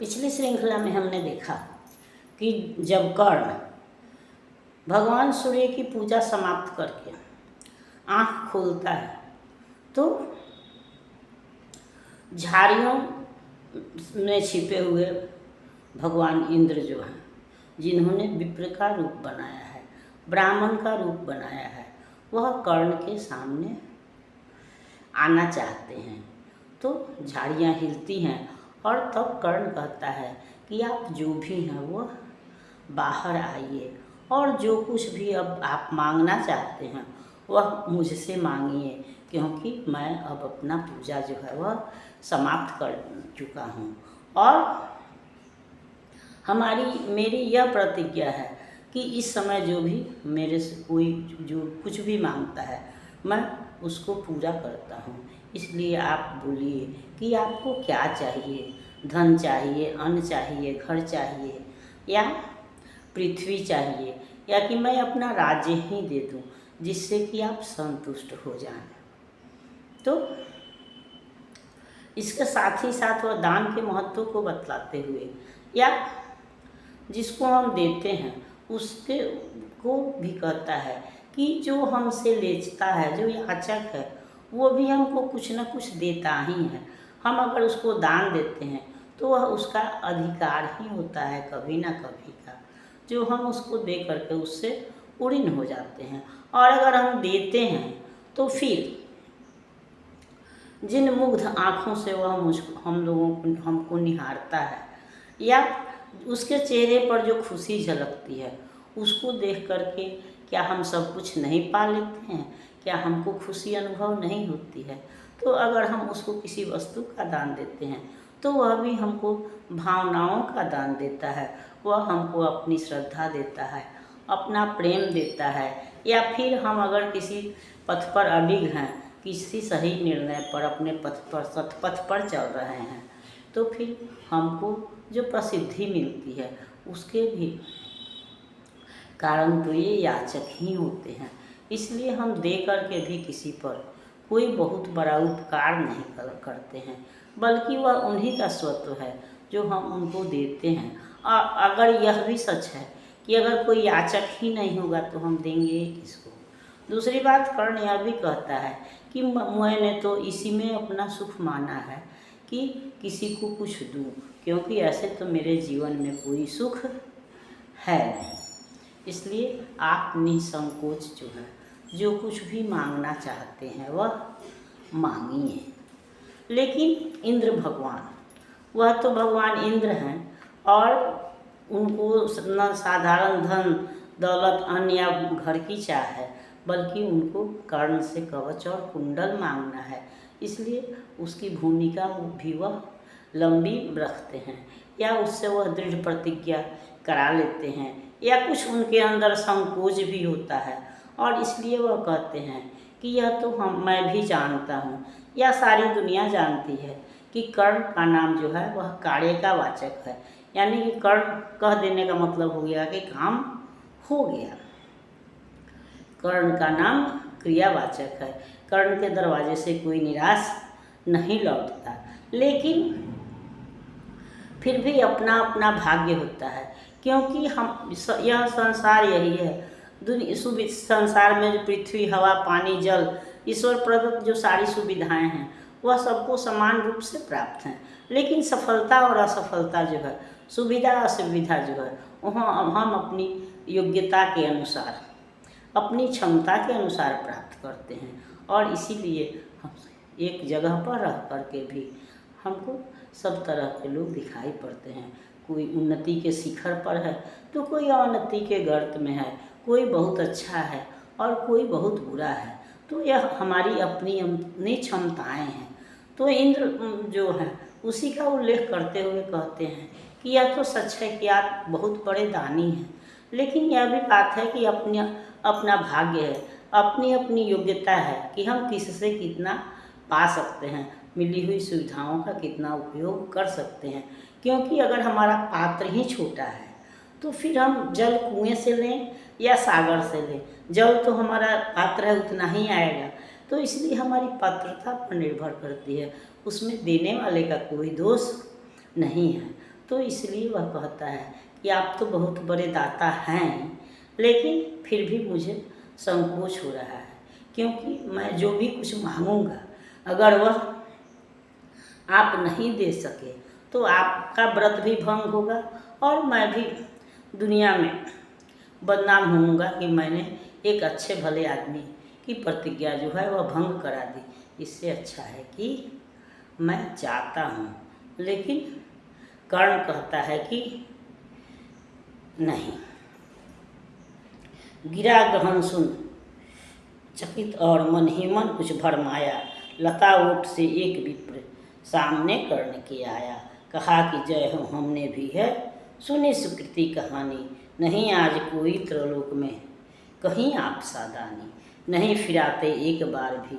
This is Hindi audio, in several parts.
पिछली श्रृंखला में हमने देखा कि जब कर्ण भगवान सूर्य की पूजा समाप्त करके आँख खोलता है तो झाड़ियों में छिपे हुए भगवान इंद्र जो हैं, जिन्होंने विप्र का रूप बनाया है, ब्राह्मण का रूप बनाया है, वह कर्ण के सामने आना चाहते हैं। तो झाड़ियाँ हिलती हैं और तब कर्ण कहता है कि आप जो भी हैं वो बाहर आइए और जो कुछ भी अब आप मांगना चाहते हैं वह मुझसे मांगिए, क्योंकि मैं अब अपना पूजा जो है वह समाप्त कर चुका हूँ। और मेरी यह प्रतिज्ञा है कि इस समय जो भी मेरे से कोई जो कुछ भी मांगता है मैं उसको पूरा करता हूँ। इसलिए आप बोलिए कि आपको क्या चाहिए, धन चाहिए, अन्न चाहिए, घर चाहिए या पृथ्वी चाहिए, या कि मैं अपना राज्य ही दे दूँ जिससे कि आप संतुष्ट हो जाएं। तो इसके साथ ही साथ वह दान के महत्व को बतलाते हुए या जिसको हम देते हैं उसके को भी कहता है कि जो हमसे लेचता है, जो याचक है, वो भी हमको कुछ न कुछ देता ही है। हम अगर उसको दान देते हैं तो वह उसका अधिकार ही होता है कभी ना कभी का, जो हम उसको दे करके उससे उड़ीन हो जाते हैं। और अगर हम देते हैं तो फिर जिन मुग्ध आँखों से वह हमको निहारता है या उसके चेहरे पर जो खुशी झलकती है उसको देख करके क्या हम सब कुछ नहीं पा लेते हैं? क्या हमको खुशी अनुभव नहीं होती है? तो अगर हम उसको किसी वस्तु का दान देते हैं तो वह भी हमको भावनाओं का दान देता है। वह हमको अपनी श्रद्धा देता है, अपना प्रेम देता है। या फिर हम अगर किसी पथ पर अडिग हैं, किसी सही निर्णय पर अपने सतपथ पर चल रहे हैं, तो फिर हमको जो प्रसिद्धि मिलती है उसके भी कारण तो ये याचक ही होते हैं। इसलिए हम दे करके भी किसी पर कोई बहुत बड़ा उपकार नहीं करते हैं, बल्कि वह उन्हीं का स्वत्व है जो हम उनको देते हैं। और अगर यह भी सच है कि अगर कोई याचक ही नहीं होगा तो हम देंगे किसको। दूसरी बात, कर्ण यह भी कहता है कि मैंने तो इसी में अपना सुख माना है कि किसी को कुछ दूँ, क्योंकि ऐसे तो मेरे जीवन में कोई सुख है नहीं। इसलिए आप निसंकोच जो है जो कुछ भी मांगना चाहते हैं वह मांगिए। लेकिन इंद्र भगवान, वह तो भगवान इंद्र हैं और उनको न साधारण धन दौलत अन्न या घर की चाह है, बल्कि उनको कर्ण से कवच और कुंडल मांगना है। इसलिए उसकी भूमिका भी वह लंबी रखते हैं या उससे वह दृढ़ प्रतिज्ञा करा लेते हैं, या कुछ उनके अंदर संकोच भी होता है। और इसलिए वह कहते हैं कि यह तो मैं भी जानता हूँ या सारी दुनिया जानती है कि कर्ण का नाम जो है वह कार्य का वाचक है। यानी कि कर्ण कह देने का मतलब हो गया कि काम हो गया। कर्ण का नाम क्रियावाचक है। कर्ण के दरवाजे से कोई निराश नहीं लौटता, लेकिन फिर भी अपना अपना भाग्य होता है, क्योंकि यह संसार यही है। संसार में जो पृथ्वी, हवा, पानी, जल, ईश्वर प्रदत्त जो सारी सुविधाएं हैं वह सबको समान रूप से प्राप्त हैं। लेकिन सफलता और असफलता जो है, सुविधा असुविधा जो है, वहाँ हम अपनी योग्यता के अनुसार, अपनी क्षमता के अनुसार प्राप्त करते हैं। और इसीलिए हम एक जगह पर रह करके भी हमको सब तरह के लोग दिखाई पड़ते हैं। कोई उन्नति के शिखर पर है तो कोई अवनति के गर्त में है, कोई बहुत अच्छा है और कोई बहुत बुरा है। तो यह हमारी अपनी क्षमताएं हैं। तो इंद्र जो है उसी का उल्लेख करते हुए कहते हैं कि यह तो सच है कि आप बहुत बड़े दानी हैं, लेकिन यह भी बात है कि अपना भाग्य है, अपनी अपनी योग्यता है कि हम किससे कितना पा सकते हैं, मिली हुई सुविधाओं का कितना उपयोग कर सकते हैं। क्योंकि अगर हमारा पात्र ही छोटा है तो फिर हम जल कुएं से लें या सागर से लें, जल तो हमारा पात्र है उतना ही आएगा। तो इसलिए हमारी पात्रता पर निर्भर करती है, उसमें देने वाले का कोई दोष नहीं है। तो इसलिए वह कहता है कि आप तो बहुत बड़े दाता हैं, लेकिन फिर भी मुझे संकोच हो रहा है, क्योंकि मैं जो भी कुछ मांगूंगा अगर वह आप नहीं दे सके तो आपका व्रत भी भंग होगा और मैं भी दुनिया में बदनाम होऊंगा कि मैंने एक अच्छे भले आदमी की प्रतिज्ञा जो है वह भंग करा दी। इससे अच्छा है कि मैं चाहता हूँ, लेकिन कर्ण कहता है कि नहीं। गिरा गहन सुन चकित और मन ही मन कुछ भरमाया, लता ओट से एक विप्र सामने कर्ण के आया। कहा कि जय हो हमने भी है सुनी सुकृति कहानी, नहीं आज कोई त्रिलोक में कहीं आप सादानी। नहीं फिराते एक बार भी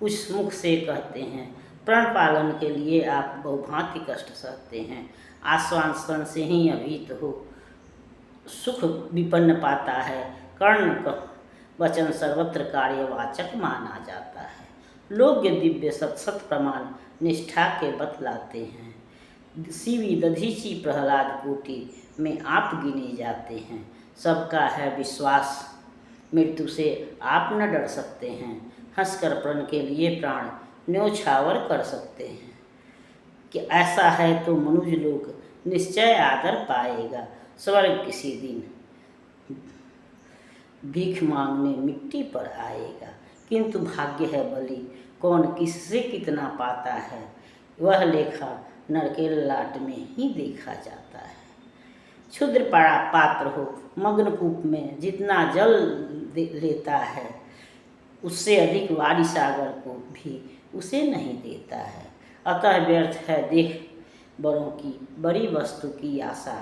कुछ मुख से कहते हैं, प्रण पालन के लिए आप बहुभांति कष्ट सहते हैं। आश्वासन से ही अभीत हो सुख विपन्न पाता है, कर्ण का वचन सर्वत्र कार्यवाचक माना जाता है। लोग दिव्य सत सत प्रमाण निष्ठा के बतलाते हैं। शिवी दधीची प्रहलाद कोटि में आप गिने जाते हैं। सबका है विश्वास मृत्यु से आप न डर सकते हैं, हंसकर प्रण के लिए प्राण न्योछावर कर सकते हैं। कि ऐसा है तो मनुज लोग निश्चय आदर पाएगा, स्वर्ग किसी दिन भीख मांगने मिट्टी पर आएगा। किंतु भाग्य है बलि कौन किससे कितना पाता है, वह लेखा नर के लाट में ही देखा जाता है। क्षुद्र पड़ा पात्र हो मग्न कूप में जितना जल लेता है, उससे अधिक वारी सागर को भी उसे नहीं देता है। अतः व्यर्थ है देख बड़ों की बड़ी वस्तु की आशा,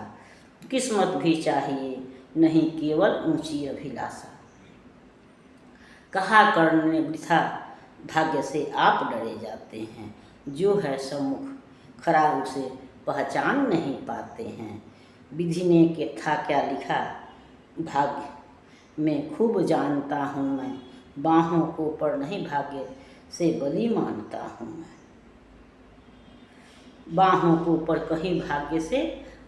किस्मत भी चाहिए नहीं केवल ऊंची अभिलाषा। कहा कर्ण ने वृथा भाग्य से आप डरे जाते हैं, जो है सम्मुख खरा उसे पहचान नहीं पाते हैं। विधि ने के था क्या लिखा भाग्य में खूब जानता हूँ मैं, बाहों को पर नहीं भाग्य से बलि मानता हूँ मैं। बाहों को पर कहीं भाग्य से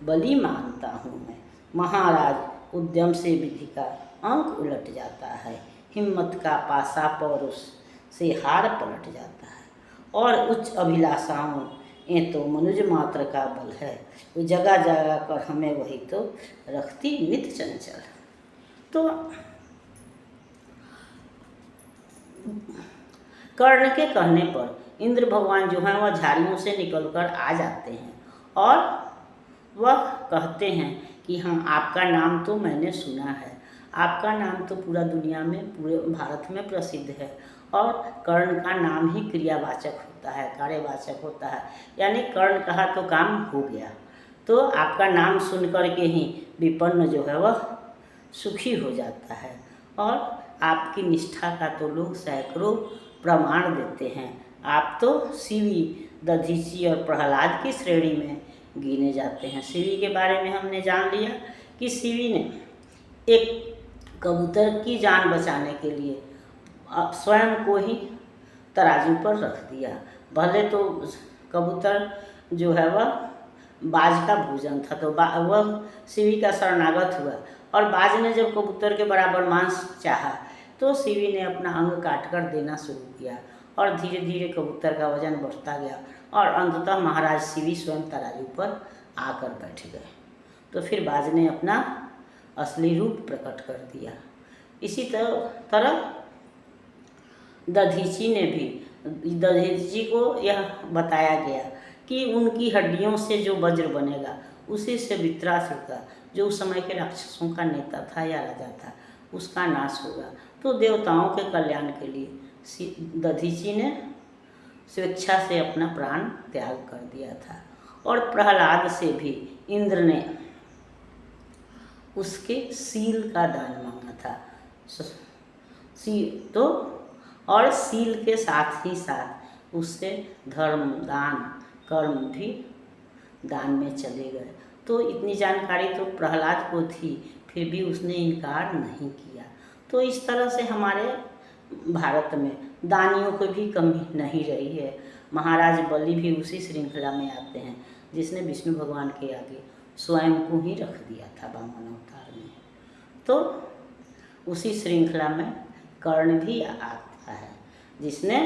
बलि मानता हूँ मैं। महाराज उद्यम से विधि का अंक उलट जाता है, हिम्मत का पासा पौरुष से हार पलट जाता है। और उच्च अभिलाषाओं ये तो मनुज मात्र का बल है, वो जगह जगह कर हमें वही तो रखती नित चंचल। तो कर्ण के कहने पर इंद्र भगवान जो हैं वह झाड़ियों से निकलकर आ जाते हैं और वह कहते हैं कि हाँ आपका नाम तो मैंने सुना है, आपका नाम तो पूरा दुनिया में पूरे भारत में प्रसिद्ध है। और कर्ण का नाम ही क्रियावाचक होता है, कार्यवाचक होता है, यानी कर्ण कहा तो काम हो गया। तो आपका नाम सुन कर के ही विपन्न जो है वह सुखी हो जाता है। और आपकी निष्ठा का तो लोग सैकड़ों प्रमाण देते हैं। आप तो शिवी दधीची और प्रहलाद की श्रेणी में गिने जाते हैं। शिवी के बारे में हमने जान लिया कि शिवी ने एक कबूतर की जान बचाने के लिए स्वयं को ही तराजू पर रख दिया। भले तो कबूतर जो है वह बाज का भोजन था, तो वह शिवी का शरणागत हुआ और बाज ने जब कबूतर के बराबर मांस चाहा तो शिवी ने अपना अंग काट कर देना शुरू किया और धीरे धीरे कबूतर का वजन बढ़ता गया और अंततः महाराज शिवी स्वयं तराजू पर आकर बैठ गए। तो फिर बाज ने अपना असली रूप प्रकट कर दिया। इसी तरह दधीची ने भी, दधीची को यह बताया गया कि उनकी हड्डियों से जो वज्र बनेगा उसी से वृत्रासुर का, जो उस समय के राक्षसों का नेता था या राजा था, उसका नाश होगा। तो देवताओं के कल्याण के लिए दधीची ने स्वेच्छा से अपना प्राण त्याग कर दिया था। और प्रहलाद से भी इंद्र ने उसके सील का दान मांगा था। तो और सील के साथ ही साथ उससे धर्म दान कर्म भी दान में चले गए। तो इतनी जानकारी तो प्रहलाद को थी, फिर भी उसने इनकार नहीं किया। तो इस तरह से हमारे भारत में दानियों की भी कमी नहीं रही है। महाराज बलि भी उसी श्रृंखला में आते हैं जिसने विष्णु भगवान के आगे स्वयं को ही रख दिया था वामन अवतार में। तो उसी श्रृंखला में कर्ण भी आता है जिसने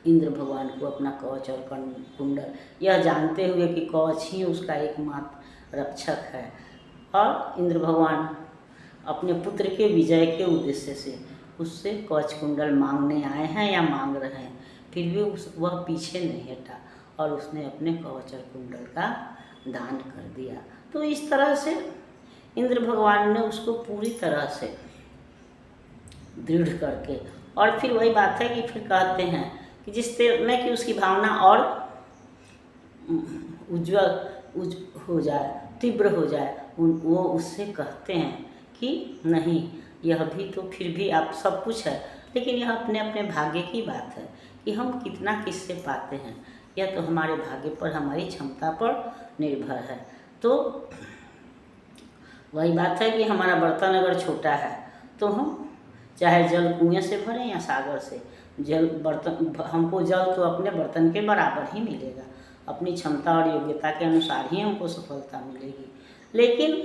इंद्र भगवान को अपना कवच और कुंडल, यह जानते हुए कि कवच ही उसका एकमात्र रक्षक है, और इंद्र भगवान अपने पुत्र के विजय के उद्देश्य से उससे कवच कुंडल मांगने आए हैं या मांग रहे हैं, फिर भी वह पीछे नहीं हटा और उसने अपने कवच और कुंडल का दान कर दिया। तो इस तरह से इंद्र भगवान ने उसको पूरी तरह से दृढ़ करके, और फिर वही बात है कि फिर कहते हैं कि जिस में कि उसकी भावना और उज्जवल हो जाए, तीव्र हो जाए, वो उससे कहते हैं कि नहीं, यह भी तो फिर भी आप सब कुछ है, लेकिन यह अपने अपने भाग्य की बात है कि हम कितना किससे पाते हैं, यह तो हमारे भाग्य पर, हमारी क्षमता पर निर्भर है। तो वही बात है कि हमारा बर्तन अगर छोटा है तो हम चाहे जल कुएं से भरें या सागर से, जल बर्तन, हमको जल तो अपने बर्तन के बराबर ही मिलेगा, अपनी क्षमता और योग्यता के अनुसार ही हमको सफलता मिलेगी। लेकिन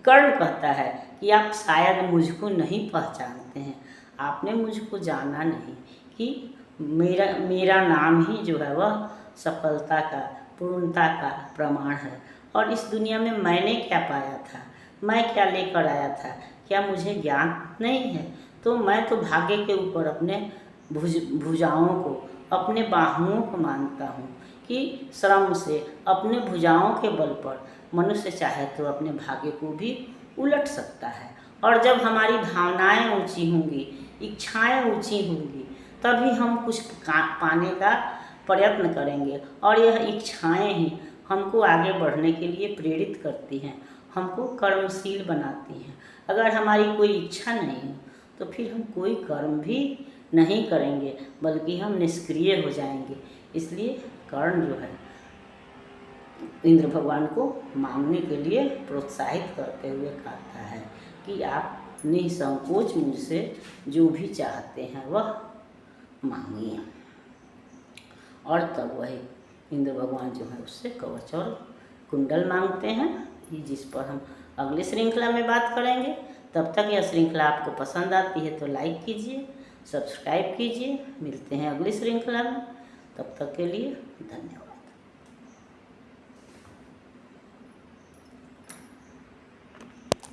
कर्ण कहता है कि आप शायद मुझको नहीं पहचानते हैं, आपने मुझको जाना नहीं कि मेरा नाम ही जो है वह सफलता का, पूर्णता का प्रमाण है, और इस दुनिया में मैंने क्या पाया था, मैं क्या लेकर आया था, क्या मुझे ज्ञान नहीं है। तो मैं तो भाग्य के ऊपर अपने भुजाओं को, अपने बाहुओं को मानता हूँ कि श्रम से अपने भुजाओं के बल पर मनुष्य चाहे तो अपने भाग्य को भी उलट सकता है। और जब हमारी भावनाएं ऊंची होंगी, इच्छाएं ऊंची होंगी, तभी हम कुछ पाने का प्रयत्न करेंगे, और यह इच्छाएं ही हमको आगे बढ़ने के लिए प्रेरित करती हैं, हमको कर्मशील बनाती हैं। अगर हमारी कोई इच्छा नहीं हो तो फिर हम कोई कर्म भी नहीं करेंगे, बल्कि हम निष्क्रिय हो जाएंगे। इसलिए कर्ण जो है इंद्र भगवान को मांगने के लिए प्रोत्साहित करते हुए कहता है कि आप निसंकोच मुझसे जो भी चाहते हैं वह मांगिए। और तब वही इंद्र भगवान जो है उससे कवच और कुंडल मांगते हैं, जिस पर हम अगली श्रृंखला में बात करेंगे। तब तक यह श्रृंखला आपको पसंद आती है तो लाइक कीजिए, सब्सक्राइब कीजिए। मिलते हैं अगली श्रृंखला में, तब तक के लिए धन्यवाद।